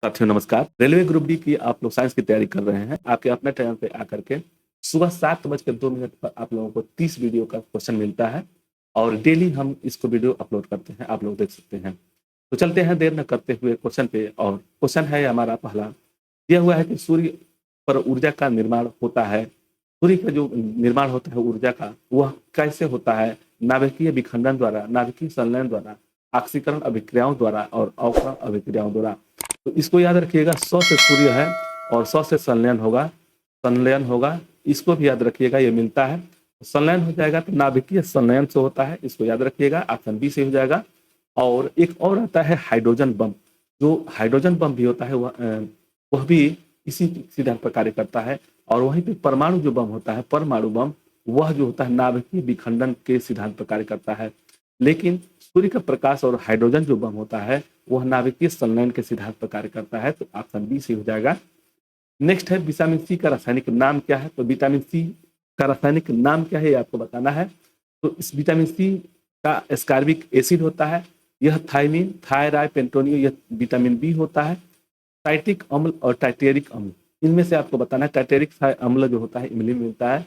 साथियों नमस्कार। Railway group D की आप लोग साइंस की तैयारी कर रहे हैं। आपके अपने टाइम पे आकर के सुबह 7:02 पर आप लोगों को 30 वीडियो का क्वेश्चन मिलता है और डेली हम इसको वीडियो अपलोड करते हैं, आप लोग देख सकते हैं। तो चलते हैं देर न करते हुए क्वेश्चन पे। और क्वेश्चन है हमारा पहला, दिया हुआ है कि सूर्य पर ऊर्जा का निर्माण होता है। सूर्य का जो निर्माण होता है ऊर्जा का, वह कैसे होता है? नाभिकीय विखंडन द्वारा, नाभिकीय संलयन द्वारा, ऑक्सीकरण अभिक्रियाओं द्वारा और अवकरण अभिक्रियाओं द्वारा। तो इसको याद रखिएगा, 100 से सूर्य है और 100 से संलयन होगा। इसको भी याद रखिएगा, ये मिलता है। संलयन हो जाएगा तो नाभिकीय संलयन से होता है, इसको याद रखिएगा, ऑप्शन बी से हो जाएगा। और एक और आता है हाइड्रोजन बम। जो हाइड्रोजन बम भी होता है वह भी इसी सिद्धांत पर कार्य करता है। और वहीं पे परमाणु जो बम होता है, परमाणु बम, वह जो होता है नाभिकीय विखंडन के सिद्धांत पर कार्य करता है। लेकिन सूर्य का प्रकाश और हाइड्रोजन जो बम होता है वह नाभिकीय संलयन के सिद्धांत पर कार्य करता है। तो ऑप्शन बी से हो जाएगा। नेक्स्ट है विटामिन सी का रासायनिक नाम क्या है? तो विटामिन सी का रासायनिक नाम क्या है ये आपको बताना है। तो इस विटामिन सी का एस्कॉर्बिक एसिड होता है। यह थायमिन, थायरापेंटोनियो, यह विटामिन बी होता है। टाइटिक अम्ल और टाइटेरिक अम्ल, इनमें से आपको बताना है। टाइटेरिक अम्ल जो होता है इमली में मिलता है।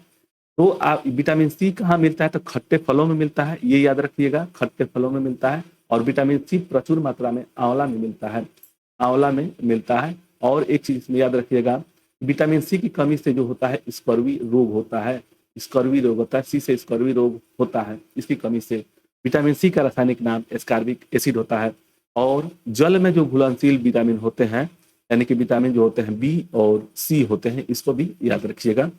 तो आप विटामिन सी कहाँ मिलता है? तो खट्टे फलों में मिलता है, ये याद रखिएगा, खट्टे फलों में मिलता है। और विटामिन सी प्रचुर मात्रा में आंवला में मिलता है, आंवला में मिलता है। और एक चीज इसमें याद रखिएगा, विटामिन सी की कमी से जो होता है स्कर्वी रोग होता है। स्कर्वी रोग होता है, सी से स्कर्वी रोग होता है इसकी कमी से। विटामिन सी का रासायनिक नाम एस्कॉर्बिक एसिड होता है। और जल में जो घुलनशील विटामिन होते हैं, यानी कि विटामिन जो होते हैं बी और सी होते हैं, इसको भी याद रखिएगा।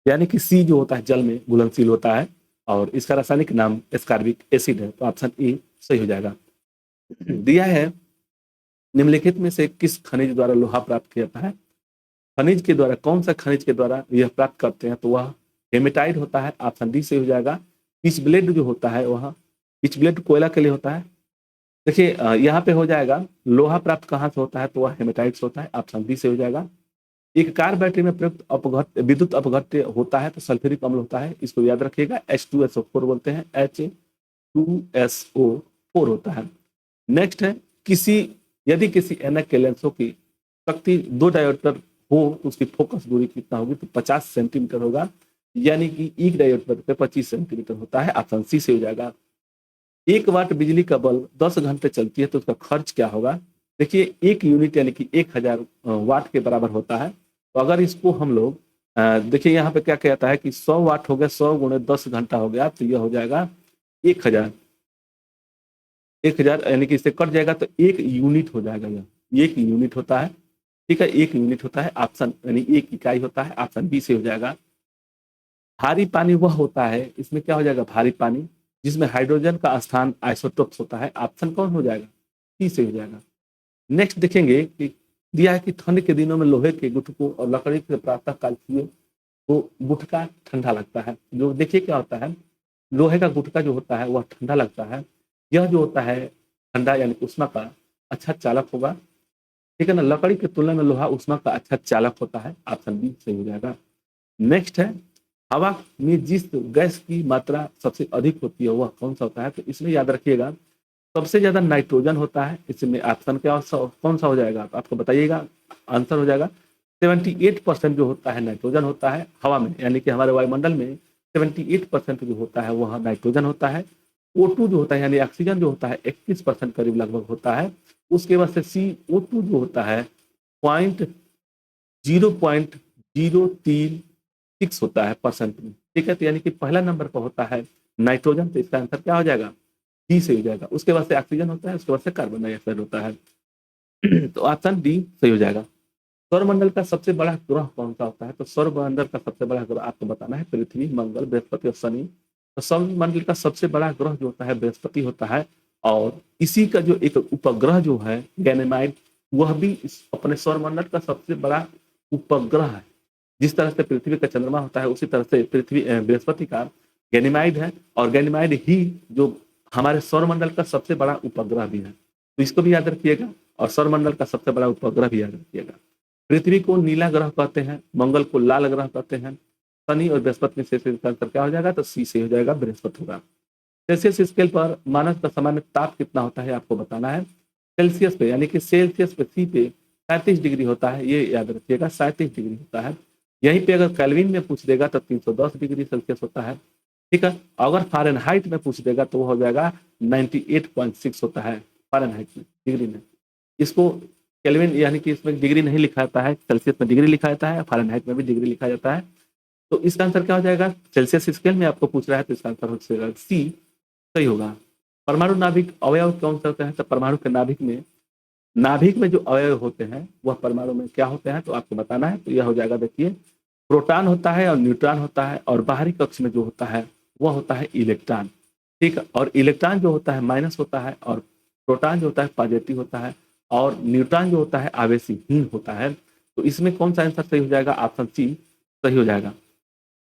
यानी कि सी जो होता है जल में घुलनशील होता है और इसका रासायनिक नाम एस्कॉर्बिक एसिड है। तो ऑप्शन ए सही हो जाएगा। दिया है निम्नलिखित में से किस खनिज द्वारा लोहा प्राप्त किया जाता है? खनिज के द्वारा, कौन सा खनिज के द्वारा यह प्राप्त करते हैं? तो वह हेमेटाइट होता है, ऑप्शन डी से हो जाएगा। पिच ब्लेड जो होता है, वह पिच ब्लेड कोयला के लिए होता है। देखिए यहाँ पे हो जाएगा, लोहा प्राप्त कहाँ से होता है? तो वह हेमेटाइट से होता है, ऑप्शन बी से हो जाएगा। एक कार बैटरी में प्रयुक्त अपघट्य, विद्युत अपघट्य होता है तो सल्फ्यूरिक अम्ल होता है, इसको याद रखिएगा। H2SO4 बोलते हैं, H2SO4 होता है। नेक्स्ट है, किसी यदि किसी एनक के लेंसों की शक्ति 2 डायोप्टर हो तो उसकी फोकस दूरी कितना होगी? तो 50 सेंटीमीटर होगा, यानी कि एक डायोप्टर पे 25 सेंटीमीटर होता है, ऑप्शन सी से हो जाएगा। 1 वाट बिजली का बल्ब 10 घंटे चलती है तो उसका खर्च क्या होगा? देखिए 1 यूनिट यानी कि 1000 वाट के बराबर होता है। तो अगर इसको हम लोग देखिए यहाँ पे क्या कहता है कि 100 वाट हो गया, 100 गुणे 10 घंटा हो गया, तो यह हो जाएगा 1000। 1000 यानी कि इससे कट जाएगा तो 1 यूनिट हो जाएगा। यह 1 यूनिट होता है, ठीक है, 1 यूनिट होता है, ऑप्शन यानी 1 इकाई होता है, ऑप्शन बी से हो जाएगा। भारी पानी वह होता है, इसमें क्या हो जाएगा? भारी पानी जिसमें हाइड्रोजन का स्थान आइसोटोप्स होता है, ऑप्शन कौन हो जाएगा? सी से हो जाएगा। नेक्स्ट देखेंगे कि दिया है कि ठंड के दिनों में लोहे के गुटकों और लकड़ी के प्रातः काल किए तो गुटका ठंडा लगता है। जो देखिए क्या होता है, लोहे का गुटका जो होता है वह ठंडा लगता है। यह जो होता है ठंडा यानी उष्मा का अच्छा चालक होगा, ठीक है ना। लकड़ी की तुलना में लोहा उष्मा का अच्छा चालक होता है, ऑप्शन बी सही हो जाएगा। नेक्स्ट है, हवा में जिस गैस की मात्रा सबसे अधिक होती है वह कौन सा होता है? तो इसमें याद रखिएगा, सबसे ज्यादा नाइट्रोजन होता है। इसमें ऑप्शन क्या कौन सा हो जाएगा? तो आपको बताइएगा, आंसर हो जाएगा 78% जो होता है नाइट्रोजन होता है हवा में, यानी कि हमारे वायुमंडल में 78% जो होता है वह नाइट्रोजन होता है। O2 जो होता है यानी ऑक्सीजन जो होता है 21% करीब लगभग होता है। उसके बाद से CO2 जो होता है पॉइंट 0.036 होता है परसेंट में, ठीक है। तो यानी कि पहला नंबर पर होता है नाइट्रोजन, तो इसका आंसर क्या हो जाएगा? डी से हो जाएगा। उसके बाद से ऑक्सीजन होता है, उसके बाद से कार्बन डाइऑक्साइड होता है। तो ऑप्शन डी सही हो जाएगा। सौरमंडल का सबसे बड़ा ग्रह कौन सा होता है? तो सौरमंडल का सबसे बड़ा ग्रह आपको बताना है, पृथ्वी, मंगल, बृहस्पति और शनि। तो सौरमंडल का सबसे बड़ा ग्रह जो होता है बृहस्पति होता है। और इसी का जो एक उपग्रह जो है गैनेमाइड, वह भी अपने सौरमंडल का सबसे बड़ा उपग्रह है। जिस तरह से पृथ्वी का चंद्रमा होता है उसी तरह से पृथ्वी बृहस्पति का गैनीमाइड है। और गैनीमाइड ही जो हमारे सौरमंडल का सबसे बड़ा उपग्रह भी है, तो इसको भी याद रखिएगा। और सौरमंडल का सबसे बड़ा उपग्रह भी याद रखिएगा। पृथ्वी को नीला ग्रह कहते हैं, मंगल को लाल ग्रह कहते हैं, शनि और बृहस्पति में से इसका आंसर क्या हो जाएगा? तो सी से हो जाएगा, बृहस्पति होगा। सेल्सियस स्केल पर मानव का सामान्य ताप कितना होता है आपको बताना है। सेल्सियस पे यानी कि सेल्सियस पे, सी पे 37 डिग्री होता है, ये याद रखिएगा 37 डिग्री होता है। यहीं पे अगर केल्विन में पूछ देगा तो 310 डिग्री सेल्सियस होता है, ठीक है। अगर फ़ारेनहाइट में पूछ देगा तो वो हो जाएगा 98.6 होता है फ़ारेनहाइट में, डिग्री में। इसको केल्विन यानी कि इसमें डिग्री नहीं लिखा जाता है, सेल्सियस में डिग्री लिखा जाता है, फ़ारेनहाइट में भी डिग्री लिखा जाता है। तो इसका आंसर क्या हो जाएगा? सेल्सियस स्केल में आपको पूछ रहा है तो इसका आंसर हो जाएगा सी, सही होगा। परमाणु नाभिक अवयव कौन से होते हैं? तो परमाणु के नाभिक में जो अवयव होते हैं वह परमाणु में क्या होते हैं तो आपको बताना है। तो यह हो जाएगा, देखिए, प्रोटॉन होता है और न्यूट्रॉन होता है, और बाहरी कक्ष में जो होता है वह होता है इलेक्ट्रॉन, ठीक है। और इलेक्ट्रॉन जो होता है माइनस होता है, और प्रोटॉन जो होता है पॉजिटिव होता है, और न्यूट्रॉन जो होता है आवेशीहीन होता है। तो इसमें कौन सा आंसर सही हो जाएगा? ऑप्शन सी सही हो जाएगा,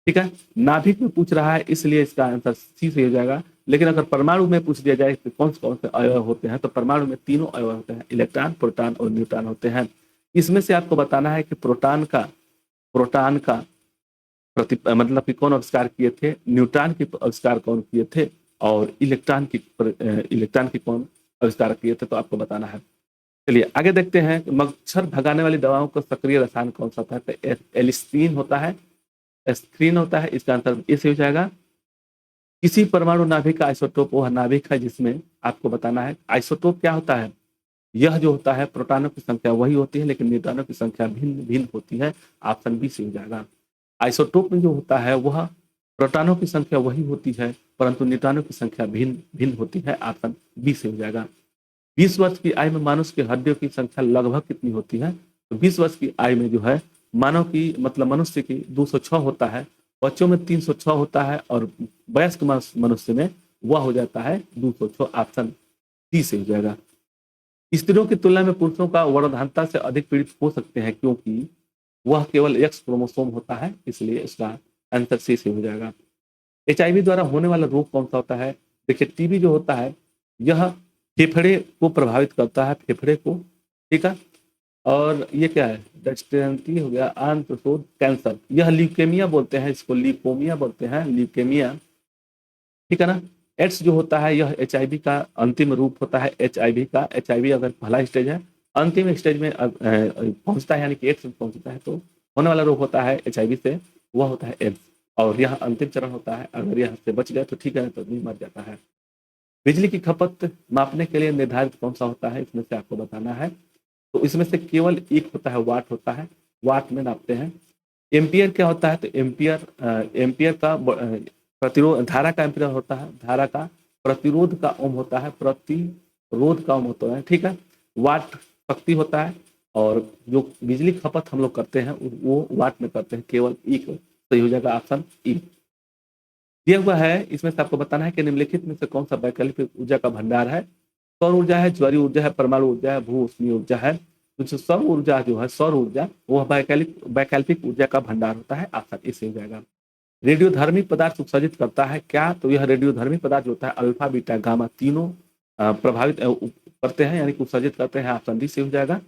ठीक है। नाभिक में पूछ रहा है इसलिए इसका आंसर सी सही हो जाएगा। लेकिन अगर परमाणु में पूछ दिया जाए तो कौन से अवयव होते हैं, तो परमाणु में तीनों अवयव होते हैं, इलेक्ट्रॉन, प्रोटॉन और न्यूट्रॉन होते हैं। इसमें से आपको बताना है कि प्रोटॉन का मतलब कि कौन आविष्कार किए थे, न्यूट्रॉन के आविष्कार कौन किए थे, और इलेक्ट्रॉन की कौन आविष्कार किए थे, तो आपको बताना है। चलिए आगे देखते हैं। मच्छर भगाने वाली दवाओं का सक्रिय रसायन कौन सा होता है? तो एलिस्टीन होता है, एस्क्रीन होता है। इसका आंसर ए से हो जाएगा। किसी परमाणु नाभिक का आइसोटोप वह नाभिक है जिसमें, आपको बताना है आइसोटोप क्या होता है। यह जो होता है प्रोटॉनों की संख्या वही होती है लेकिन न्यूट्रॉनों की संख्या भिन्न भिन्न होती है। ऑप्शन बी से हो जाएगा। आइसोटोप में जो होता है वह प्रोटॉनों की संख्या वही होती है परंतु न्यूट्रॉनों की संख्या भिन्न भिन्न होती है। ऑप्शन बी से हो जाएगा। 20 वर्ष की आयु में मानुष की हड्डियों की संख्या लगभग कितनी होती है? तो 20 वर्ष की आयु में जो है मानव की मतलब मनुष्य की 206 होता है, बच्चों में 306 होता है, और वयस्क मनुष्य में वह हो जाता है 206। ऑप्शन डी से हो जाएगा। स्त्रियों की तुलना में पुरुषों का गर्भाधानता से अधिक पीड़ित हो सकते हैं क्योंकि वह केवल एक्स क्रोमोसोम होता है, इसलिए इसका आंसर सी से हो जाएगा। एचआईवी द्वारा होने वाला रोग कौन सा होता है? देखिए, टीबी जो होता है यह फेफड़े को प्रभावित करता है, फेफड़े को, ठीक है। और ये क्या है? डेक्सटेंटी हो गया, आंत्रशोथ कैंसर। यह ल्यूकेमिया बोलते हैं, इसको लीकोमिया बोलते हैं, ल्यूकेमिया, ठीक है ना। एड्स जो होता है यह एचआईवी का अंतिम रूप होता है। एचआईवी अगर पहला स्टेज है, अंतिम स्टेज में पहुंचता है यानी कि एड्स में पहुंचता है तो होने वाला रोग होता है एचआईवी से, वह होता है एड्स, और यह अंतिम चरण होता है। अगर यह से बच गया तो ठीक है, तो नहीं मर जाता है। बिजली की खपत मापने के लिए निर्धारित कौन सा होता है? इसमें से आपको बताना है। तो इसमें से केवल एक होता है, वाट होता है, वाट में नापते हैं। एम्पियर क्या होता है? तो एम्पियर का प्रतिरोध, धारा का एम्पियर होता है, धारा का प्रतिरोध का ओम होता है, प्रतिरोध का ओम होता है, ठीक है। वाट शक्ति होता है, और जो बिजली खपत हम लोग करते हैं वो वाट में करते हैं, केवल एक सही हो जाएगा। ऑप्शन ई दिया हुआ है। इसमें से आपको बताना है कि निम्नलिखित में से कौन सा वैकल्पिक ऊर्जा का भंडार है? सौर ऊर्जा है, ज्वारीय ऊर्जा है, परमाणु ऊर्जा है, भू ऊष्मीय ऊर्जा है। तो जो सौर ऊर्जा जो है, सौर ऊर्जा वह वैकल्पिक ऊर्जा का भंडार होता है। ऑप्शन ए से हो जाएगा। रेडियोधर्मी पदार्थ उत्सर्जित करता है क्या? तो यह रेडियोधर्मी पदार्थ जो होता है अल्फा बीटा गामा तीनों प्रभावित करते हैं यानी कि उत्सर्जित करते हैं। ऑप्शन डी से हो जाएगा।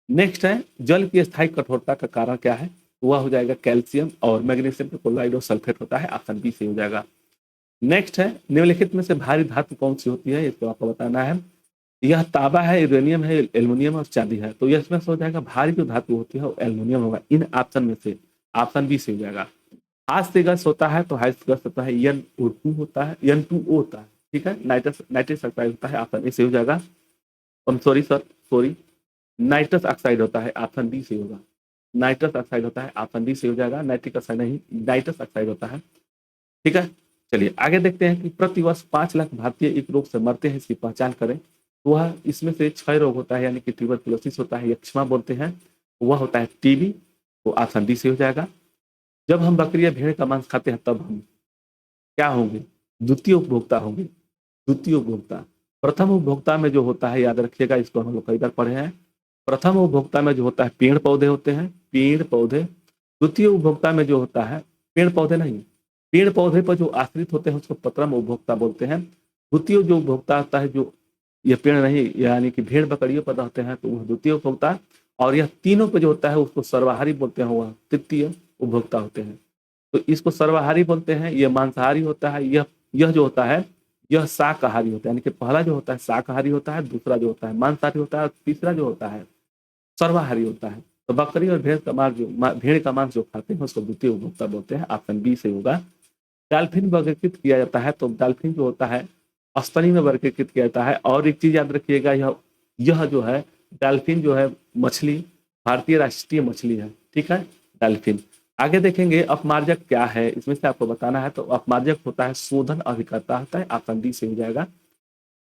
नेक्स्ट है, जल की स्थायी कठोरता का कारण क्या है? वह हो जाएगा कैल्शियम और मैग्नीशियम क्लोराइड और सल्फेट होता है। ऑप्शन बी से हो जाएगा। नेक्स्ट है, निम्नलिखित में से भारी धातु कौन सी होती है? इसको आपको बताना है। यह तांबा है, यूरेनियम है, एल्युमिनियम और चांदी है। तो यह इसमें से हो जाएगा भारी जो धातु होती है वो एल्युमिनियम होगा इन ऑप्शन में से। ऑप्शन बी से हो जाएगा। हाथ से गैस होता है तो हाथ से गैस होता है NO2 होता है, N2O होता है, ठीक है। नाइट्रस ऑक्साइड होता है। ऑप्शन ए से हो जाएगा। सॉरी, नाइट्रस ऑक्साइड होता है। ऑप्शन डी से होगा। नाइट्रस ऑक्साइड होता है। ऑप्शन डी से हो जाएगा। नाइट्रिक ऑक्साइड नहीं, नाइट्रस ऑक्साइड होता है, ठीक है। चलिए आगे देखते हैं कि प्रतिवर्ष 5 लाख भारतीय एक रोग से मरते हैं, इसकी पहचान करें। तो वह इसमें से 6 रोग होता है यानी कि ट्यूबरकुलोसिस होता है, यक्ष्मा बोलते हैं, वह होता है टीबी। तो ऑप्शन डी से हो जाएगा। जब हम बकरी या भेड़ का मांस खाते हैं तब हम क्या होंगे? द्वितीय उपभोक्ता होंगे। द्वितीय उपभोक्ता, प्रथम उपभोक्ता में जो होता है, याद रखिएगा, इसको हम लोग कई बार पढ़े हैं। प्रथम उपभोक्ता में जो होता है पेड़ पौधे होते हैं, पेड़ पौधे। द्वितीय उपभोक्ता में जो होता है पेड़ पौधे नहीं, पेड़ पौधे पर जो आश्रित होते हैं उसको प्रथम उपभोक्ता बोलते हैं। द्वितीय जो उपभोक्ता होता है जो ये पेड़ नहीं यानी कि भेड़ बकरियों पर रहते हैं तो वह द्वितीय उपभोक्ता, और यह तीनों पे जो होता है उसको सर्वाहारी बोलते हैं, वह तृतीय उपभोक्ता होते हैं। तो इसको सर्वाहारी बोलते हैं। यह मांसाहारी होता है, यह जो होता है यह शाकाहारी होता है, यानी कि पहला जो होता है शाकाहारी होता है, दूसरा जो होता है मांसाहारी होता है, और तीसरा जो होता है सर्वाहारी होता है। तो बकरी और भेड़ का मांस जो खाते हैं उसको द्वितीय उपभोक्ता बोलते हैं। ऑप्शन बी सही होगा। डॉल्फिन वर्गीकृत किया जाता है तो डॉल्फिन जो होता है स्तनी में वर्गीकृत किया जाता है। और एक चीज याद रखिएगा, यह जो है डॉल्फिन जो है मछली भारतीय राष्ट्रीय मछली है। ठीक है, डॉल्फिन। आगे देखेंगे अपमार्जक क्या है, इसमें से आपको बताना है। तो अपमार्जक होता है शोधन अभिकर्ता होता है। ऑप्शन डी से हो जाएगा।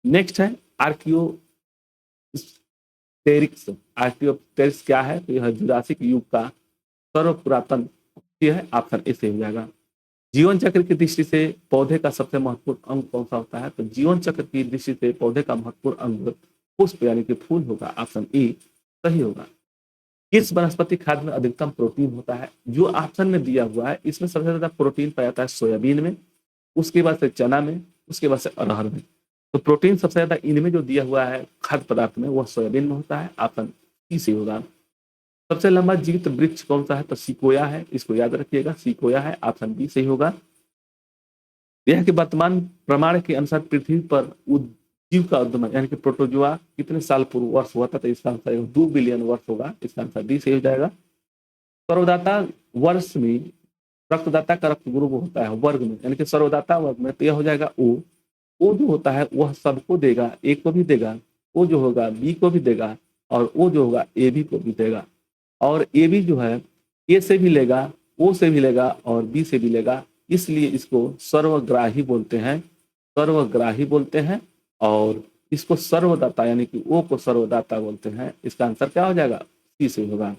नेक्स्ट है आर्कियोप्टेरिक्स। आर्कियोप्टेरिक्स क्या है, तो यह जुरासिक युग का सर्व पुरातन पक्षी है। ऑप्शन ए से हो जाएगा। जीवन चक्र की दृष्टि से पौधे का सबसे महत्वपूर्ण अंग कौन सा होता है, तो जीवन चक्र की दृष्टि से पौधे का महत्वपूर्ण अंग पुष्प यानी कि फूल होगा। ऑप्शन ए सही होगा। किस वनस्पति खाद्य में अधिकतम प्रोटीन होता है, जो ऑप्शन में दिया हुआ है इसमें सबसे ज्यादा प्रोटीन पाया जाता है सोयाबीन में, उसके बाद से चना में, उसके बाद से अरहर में। तो प्रोटीन सबसे ज्यादा इनमें जो दिया हुआ है खाद्य पदार्थ में वह सोयाबीन में होता है। ऑप्शन सी से होगा। सबसे लंबा जीवित वृक्ष कौन सा है, तो सिकोया है। इसको याद रखिएगा, सिकोया है। ऑप्शन बी सही होगा। यह कि वर्तमान प्रमाण के अनुसार पृथ्वी पर जीव का उद्गम यानी कि प्रोटोजुआ कितने साल पूर्व वर्ष हुआ था, तो इसका आंसर 2 बिलियन वर्ष होगा। इसका आंसर डी सही हो जाएगा। सर्वदाता वर्ष में रक्तदाता का रक्त ग्रुप होता है वर्ग में यानी कि सर्वदाता वर्ग में, तो यह हो जाएगा ओ जो होता है वह सबको देगा, ए को भी देगा, ओ जो होगा बी को भी देगा, और ओ जो होगा ए बी को भी देगा। और ए बी जो है ए से भी लेगा, ओ से भी लेगा और बी से भी लेगा, इसलिए इसको सर्वग्राही बोलते हैं। सर्वग्राही बोलते हैं। और इसको सर्वदाता यानी कि ओ को सर्वदाता बोलते हैं। इसका आंसर क्या हो जाएगा, सी से होगा।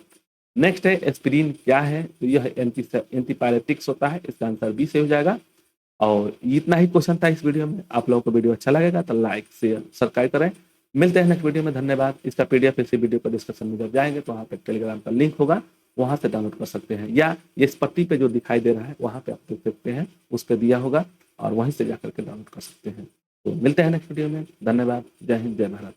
नेक्स्ट है एस्पिरिन क्या है, तो यह एंटीपायरेटिक्स होता है। इसका आंसर बी से हो जाएगा। और इतना ही क्वेश्चन था इस वीडियो में। आप लोगों को वीडियो अच्छा लगेगा तो लाइक शेयर सब्सक्राइब करें। मिलते हैं नेक्स्ट वीडियो में। धन्यवाद। इसका पीडीएफ इसी वीडियो को डिस्क्रिप्शन में जब जाएंगे तो वहाँ पे टेलीग्राम का लिंक होगा, वहां से डाउनलोड कर सकते हैं, या इस पट्टी पे जो दिखाई दे रहा है वहां पे आप देख सकते हैं, उस पर दिया होगा और वहीं से जाकर के डाउनलोड कर सकते हैं। तो मिलते हैं नेक्स्ट वीडियो में। धन्यवाद। जय हिंद, जय भारत।